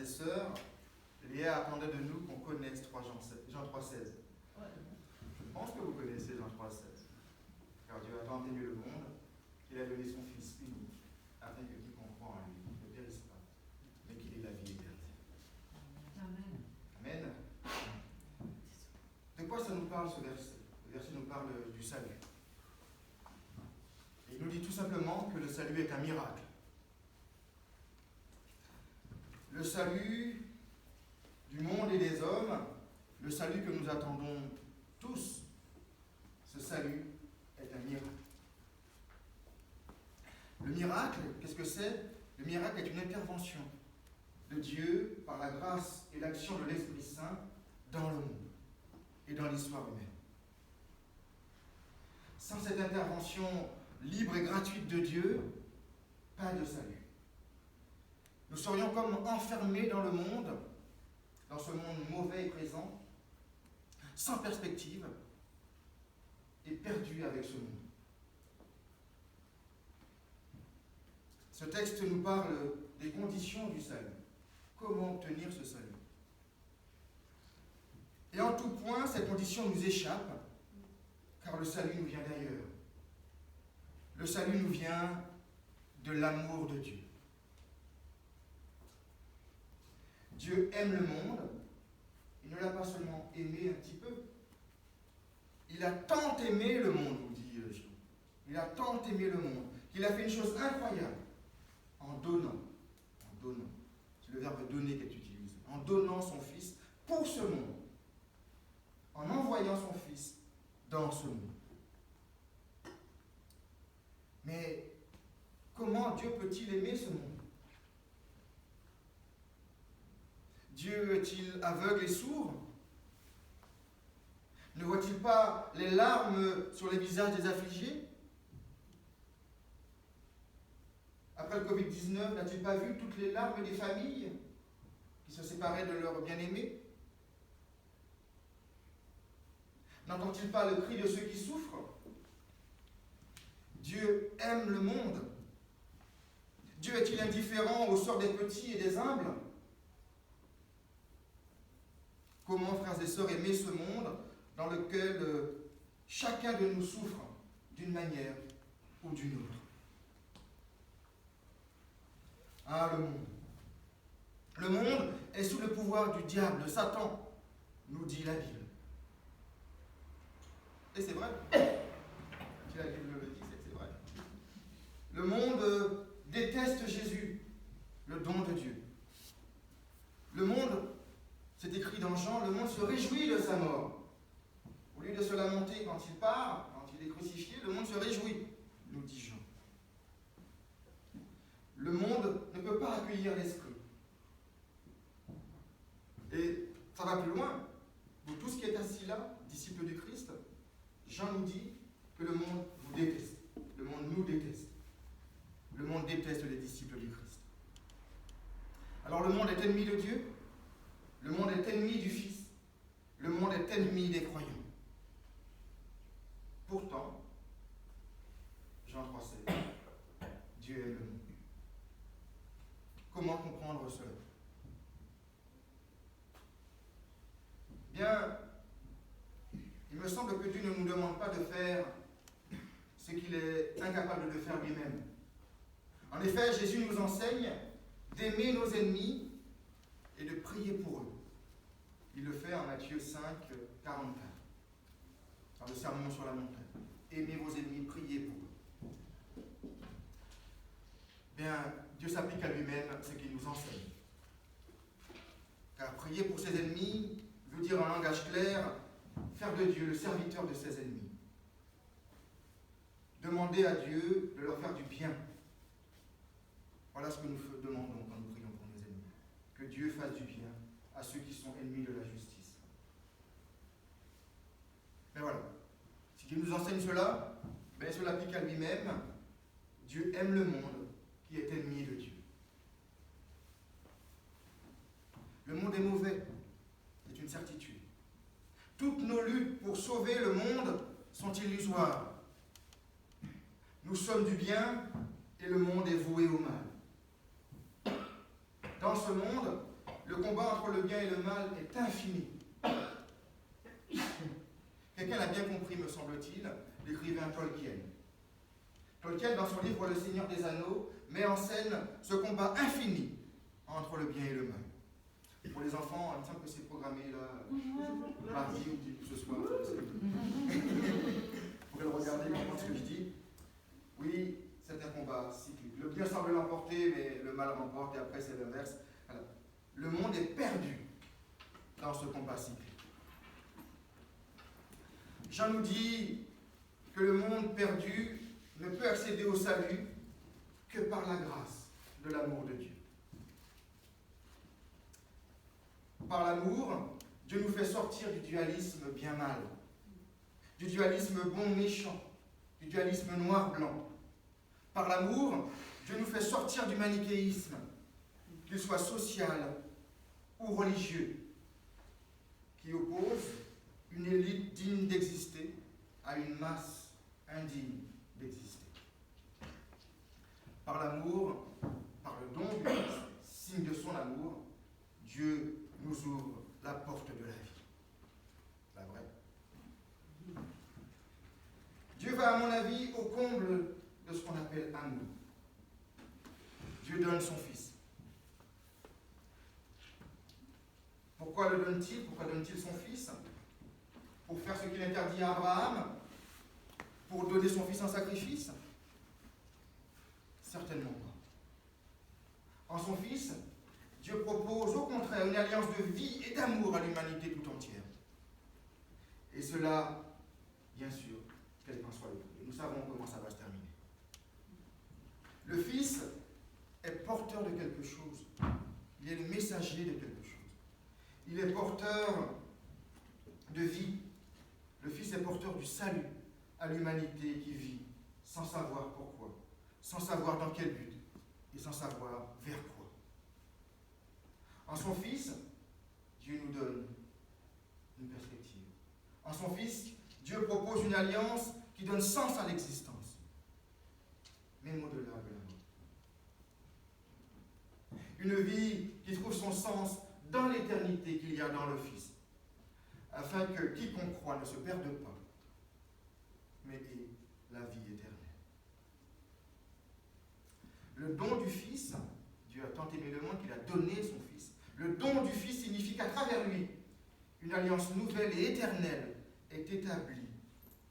et sœurs, Léa attendait de nous qu'on connaisse Jean 3,16. Je pense que vous connaissez Jean 3,16. Car Dieu a tant aimé le monde qu'il a donné son Fils unique, afin que quiconque croit en lui ne périsse pas, mais qu'il ait la vie éternelle. Amen. Amen. De quoi ça nous parle ce verset? Le verset nous parle du salut. Et il nous dit tout simplement que le salut est un miracle. Le salut du monde et des hommes, le salut que nous attendons tous, ce salut est un miracle. Le miracle, qu'est-ce que c'est? Le miracle est une intervention de Dieu par la grâce et l'action de l'Esprit Saint dans le monde et dans l'histoire humaine. Sans cette intervention libre et gratuite de Dieu, pas de salut. Nous serions comme enfermés dans le monde, dans ce monde mauvais et présent, sans perspective et perdus avec ce monde. Ce texte nous parle des conditions du salut. Comment obtenir ce salut? Et en tout point, cette condition nous échappe, car le salut nous vient d'ailleurs. Le salut nous vient de l'amour de Dieu. Dieu aime le monde, il ne l'a pas seulement aimé un petit peu, il a tant aimé le monde, nous dit Jean. Il a tant aimé le monde qu'il a fait une chose incroyable, en donnant. C'est le verbe donner qui est utilisé. En donnant son Fils pour ce monde, en envoyant son Fils dans ce monde. Mais comment Dieu peut-il aimer ce monde? Dieu est-il aveugle et sourd? Ne voit-il pas les larmes sur les visages des affligés? Après le Covid-19, n'a-t-il pas vu toutes les larmes des familles qui se séparaient de leurs bien-aimés? N'entend-il pas le cri de ceux qui souffrent? Dieu aime le monde. Dieu est-il indifférent au sort des petits et des humbles? Comment, frères et sœurs, aimer ce monde dans lequel chacun de nous souffre d'une manière ou d'une autre? Ah, le monde. Le monde est sous le pouvoir du diable, de Satan, nous dit la Bible. Et c'est vrai. Si la Bible le dit, c'est que c'est vrai. Le monde déteste Jésus, le don de Dieu. Le monde, c'est écrit dans Jean, le monde se réjouit de sa mort. Au lieu de se lamenter quand il part, quand il est crucifié, le monde se réjouit, nous dit Jean. Le monde ne peut pas accueillir l'Esprit. Et ça va plus loin. Vous tous qui êtes assis là, disciples du Christ, Jean nous dit que le monde vous déteste. Le monde nous déteste. Le monde déteste les disciples du Christ. Alors le monde est ennemi de Dieu. Le monde est ennemi du Fils. Le monde est ennemi des croyants. Pourtant, Jean 3,16, Dieu aime le monde. Comment comprendre cela? Bien, il me semble que Dieu ne nous demande pas de faire ce qu'il est incapable de faire lui-même. En effet, Jésus nous enseigne d'aimer nos ennemis et de prier pour eux. Il le fait en Matthieu 5, 44, dans le sermon sur la montagne. Aimez vos ennemis, priez pour eux. Bien, Dieu s'applique à lui-même ce qu'il nous enseigne. Car prier pour ses ennemis veut dire en langage clair, faire de Dieu le serviteur de ses ennemis. Demander à Dieu de leur faire du bien. Voilà ce que nous demandons quand nous prions pour nos ennemis. Que Dieu fasse du bien à ceux qui sont ennemis de la justice. Mais voilà. Si Dieu nous enseigne cela, ben cela applique à lui-même. Dieu aime le monde qui est ennemi de Dieu. Le monde est mauvais, c'est une certitude. Toutes nos luttes pour sauver le monde sont illusoires. Nous sommes du bien et le monde est voué au mal. Dans ce monde, Le combat entre le bien et le mal est infini. Quelqu'un l'a bien compris, me semble-t-il, l'écrivain Tolkien. Tolkien, dans son livre Le Seigneur des Anneaux, met en scène ce combat infini entre le bien et le mal. Pour les enfants, il me semble que c'est programmé là, mardi ou ce soir. Vous pouvez le regarder, comprendre ce que je dis. Oui, c'est un combat cyclique. Le bien semble l'emporter, mais le mal remporte, et après c'est l'inverse. Voilà. Le monde est perdu dans ce combat cyclique. Jean nous dit que le monde perdu ne peut accéder au salut que par la grâce de l'amour de Dieu. Par l'amour, Dieu nous fait sortir du dualisme bien-mal, du dualisme bon-méchant, du dualisme noir-blanc. Par l'amour, Dieu nous fait sortir du manichéisme, qu'il soit social ou religieux, qui oppose une élite digne d'exister à une masse indigne d'exister. Par l'amour, par le don du Christ, signe de son amour, Dieu nous ouvre la porte de la vie. La vraie. Dieu va, à mon avis, au comble de ce qu'on appelle amour. Dieu donne son Fils. Pourquoi le donne-t-il? Pourquoi donne-t-il son Fils? Pour faire ce qu'il interdit à Abraham? Pour donner son Fils en sacrifice? Certainement pas. En son Fils, Dieu propose au contraire une alliance de vie et d'amour à l'humanité tout entière. Et cela, bien sûr, quel qu'en soit le prix. Nous savons comment ça va se terminer. Le Fils est porteur de quelque chose. Il est le messager de quelque chose. Il est porteur de vie. Le Fils est porteur du salut à l'humanité qui vit sans savoir pourquoi, sans savoir dans quel but et sans savoir vers quoi. En son Fils, Dieu nous donne une perspective. En son Fils, Dieu propose une alliance qui donne sens à l'existence, même au-delà de la mort. Une vie qui trouve son sens dans l'éternité qu'il y a dans le Fils, afin que quiconque croit ne se perde pas, mais ait la vie éternelle. Le don du Fils, Dieu a tant aimé le monde qu'il a donné son Fils. Le don du Fils signifie qu'à travers lui, une alliance nouvelle et éternelle est établie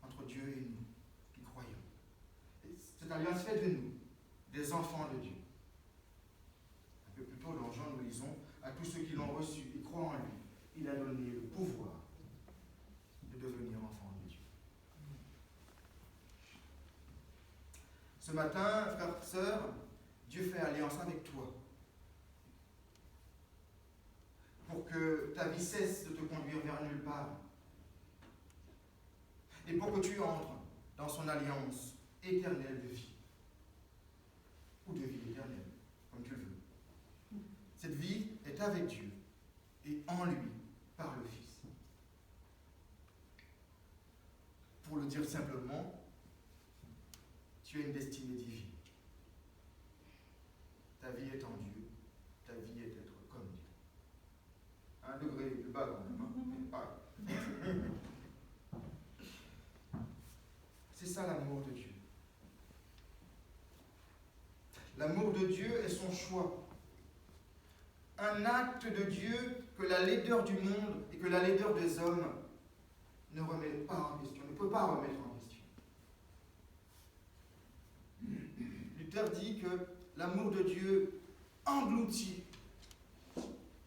entre Dieu et nous, qui croyons. Et cette alliance fait de nous des enfants de Dieu. Un peu plus tôt dans Jean, nous lisons, à tous ceux qui l'ont reçu et croient en lui, il a donné le pouvoir de devenir enfants de Dieu. Ce matin, frères et sœurs, Dieu fait alliance avec toi pour que ta vie cesse de te conduire vers nulle part et pour que tu entres dans son alliance éternelle de vie ou de vie éternelle, comme tu le veux. Cette vie est avec Dieu et en lui par le Fils. Pour le dire simplement, tu as une destinée divine. Ta vie est en Dieu, ta vie est d'être comme Dieu. Un degré plus bas quand même, hein? C'est ça l'amour de Dieu. L'amour de Dieu est son choix. Un acte de Dieu que la laideur du monde et que la laideur des hommes ne remet pas en question, ne peut pas remettre en question. Luther dit que l'amour de Dieu engloutit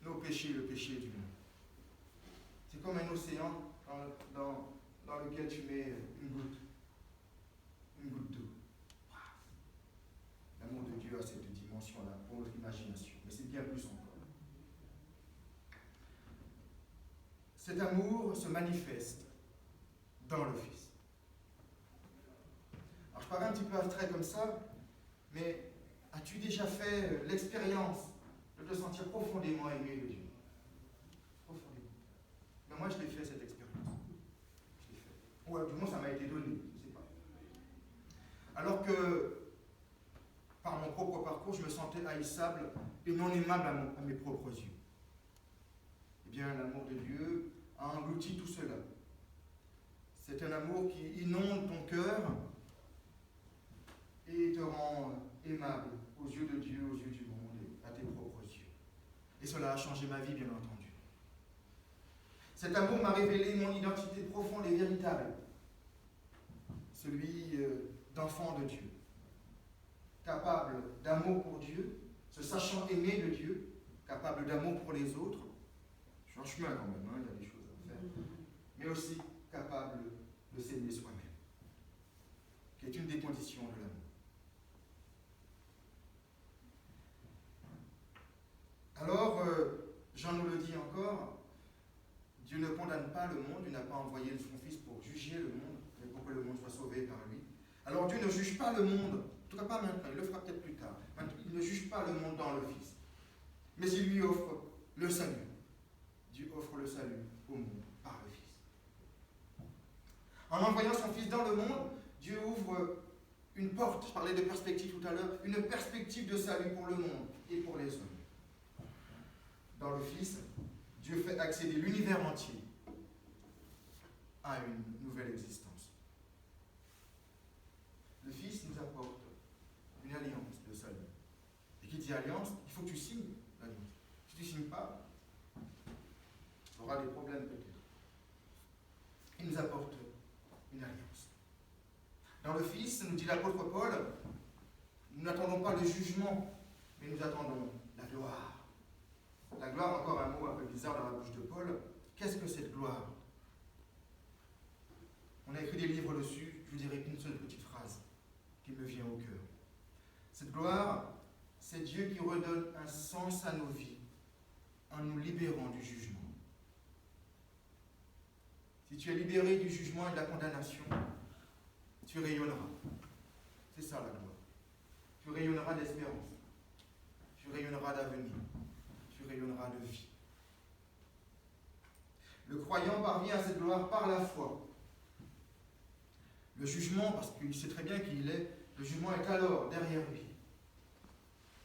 nos péchés, le péché du monde. C'est comme un océan dans lequel tu mets une goutte d'eau. L'amour de Dieu a cette dimension-là pour notre imagination, mais c'est bien plus encore. Cet amour se manifeste dans le Fils. Alors je parais un petit peu abstrait comme ça, mais as-tu déjà fait l'expérience de te sentir profondément aimé de Dieu? Profondément. Mais moi je l'ai fait cette expérience. Je l'ai fait. Ou du moins ça m'a été donné, je ne sais pas. Alors que par mon propre parcours, je me sentais haïssable et non aimable à mes propres yeux. bien l'amour de Dieu a englouti tout cela. C'est un amour qui inonde ton cœur et te rend aimable aux yeux de Dieu, aux yeux du monde et à tes propres yeux. Et cela a changé ma vie, bien entendu. Cet amour m'a révélé mon identité profonde et véritable, celui d'enfant de Dieu, capable d'amour pour Dieu, se sachant aimé de Dieu, capable d'amour pour les autres. Je suis en chemin quand même, il y a des choses à faire, mais aussi capable de s'aimer soi-même, qui est une des conditions de l'amour. Alors, Jean nous le dit encore, Dieu ne condamne pas le monde, Dieu n'a pas envoyé son Fils pour juger le monde, mais pour que le monde soit sauvé par lui. Alors Dieu ne juge pas le monde, en tout cas pas maintenant, il le fera peut-être plus tard. Il ne juge pas le monde dans le Fils, mais il lui offre le salut. Dieu offre le salut au monde par le Fils. En envoyant son Fils dans le monde, Dieu ouvre une porte, je parlais de perspective tout à l'heure, une perspective de salut pour le monde et pour les hommes. Dans le Fils, Dieu fait accéder l'univers entier à une nouvelle existence. Le Fils nous apporte une alliance de salut. Et qui dit alliance, il faut que tu signes l'alliance. Si tu ne signes pas, tu auras des problèmes peut-être. Il nous apporte une alliance. Dans le Fils, nous dit l'apôtre Paul, nous n'attendons pas le jugement, mais nous attendons la gloire. La gloire, encore un mot un peu bizarre dans la bouche de Paul. Qu'est-ce que cette gloire? On a écrit des livres dessus, je vous dirai qu'une seule petite phrase qui me vient au cœur. Cette gloire, c'est Dieu qui redonne un sens à nos vies en nous libérant du jugement. Si tu es libéré du jugement et de la condamnation, tu rayonneras. C'est ça la gloire. Tu rayonneras d'espérance. Tu rayonneras d'avenir. Tu rayonneras de vie. Le croyant parvient à cette gloire par la foi. Le jugement, parce qu'il sait très bien qui il est, le jugement est alors derrière lui.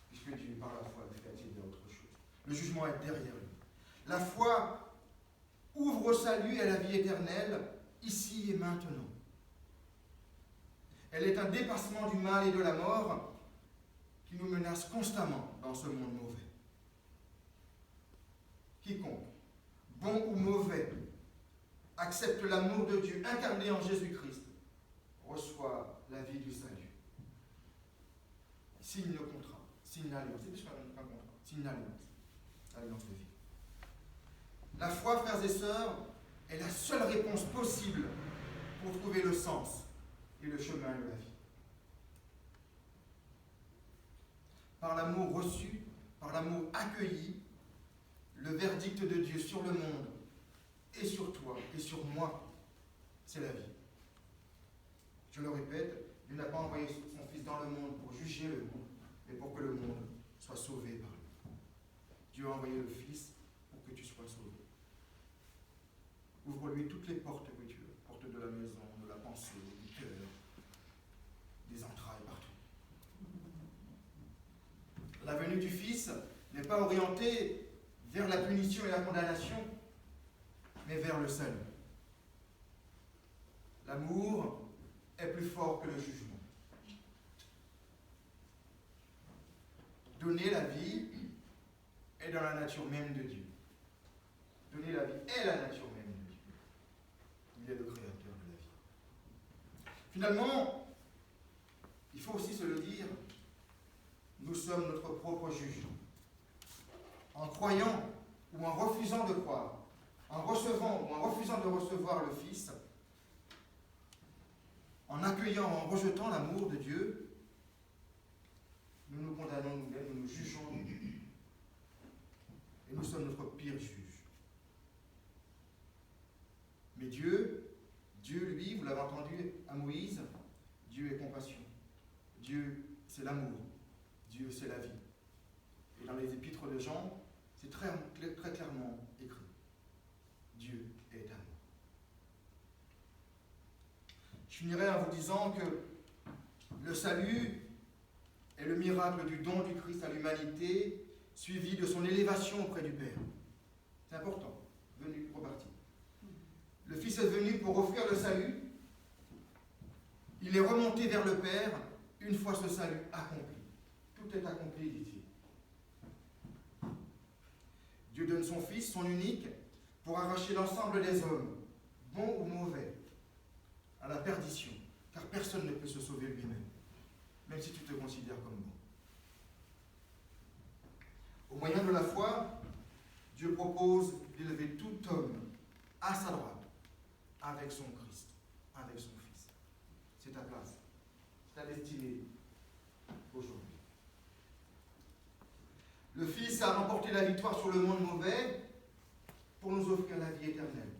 Puisque Dieu, par la foi, fait accéder à autre chose. Le jugement est derrière lui. La foi ouvre au salut et à la vie éternelle, ici et maintenant. Elle est un dépassement du mal et de la mort qui nous menace constamment dans ce monde mauvais. Quiconque, bon ou mauvais, accepte l'amour de Dieu incarné en Jésus-Christ, reçoit la vie du salut. Signe le contrat, signe l'alliance. C'est plus qu'un contrat, signe l'alliance de vie. La foi, frères et sœurs, est la seule réponse possible pour trouver le sens et le chemin de la vie. Par l'amour reçu, par l'amour accueilli, le verdict de Dieu sur le monde et sur toi et sur moi, c'est la vie. Je le répète, Dieu n'a pas envoyé son Fils dans le monde pour juger le monde, mais pour que le monde soit sauvé par lui. Dieu a envoyé le Fils pour que tu sois sauvé. Ouvre-lui toutes les portes que tu veux, portes de la maison, de la pensée, du cœur, des entrailles, partout. La venue du Fils n'est pas orientée vers la punition et la condamnation, mais vers le salut. L'amour est plus fort que le jugement. Donner la vie est dans la nature même de Dieu. Donner la vie est la nature même de Dieu. Il est le créateur de la vie. Finalement, il faut aussi se le dire, nous sommes notre propre juge. En croyant ou en refusant de croire, en recevant ou en refusant de recevoir le Fils, en accueillant ou en rejetant l'amour de Dieu, nous nous condamnons nous-mêmes, nous nous jugeons nous-mêmes. Et nous sommes notre pire juge. Mais Dieu, lui, vous l'avez entendu à Moïse, Dieu est compassion. Dieu, c'est l'amour. Dieu, c'est la vie. Et dans les épîtres de Jean, c'est très, très clairement écrit. Dieu est amour. Je finirai en vous disant que le salut est le miracle du don du Christ à l'humanité, suivi de son élévation auprès du Père. C'est important. Venu, reparti. Le Fils est venu pour offrir le salut. Il est remonté vers le Père une fois ce salut accompli. Tout est accompli, dit-il. Dieu donne son Fils, son unique, pour arracher l'ensemble des hommes, bons ou mauvais, à la perdition, car personne ne peut se sauver lui-même, même si tu te considères comme bon. Au moyen de la foi, Dieu propose d'élever tout homme à sa droite, avec son Christ, avec son Fils. C'est ta place, c'est ta destinée aujourd'hui. Le Fils a remporté la victoire sur le monde mauvais pour nous offrir la vie éternelle.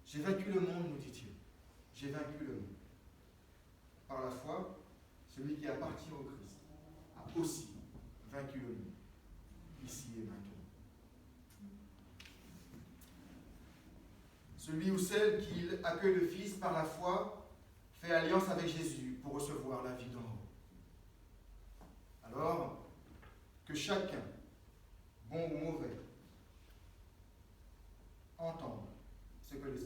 J'ai vaincu le monde, nous dit-il. J'ai vaincu le monde. Par la foi, celui qui appartient au Christ a aussi vaincu le monde, ici et maintenant. Celui ou celle qui accueille le Fils par la foi fait alliance avec Jésus pour recevoir la vie d'en haut. Alors, que chacun, bon ou mauvais, entende ce que le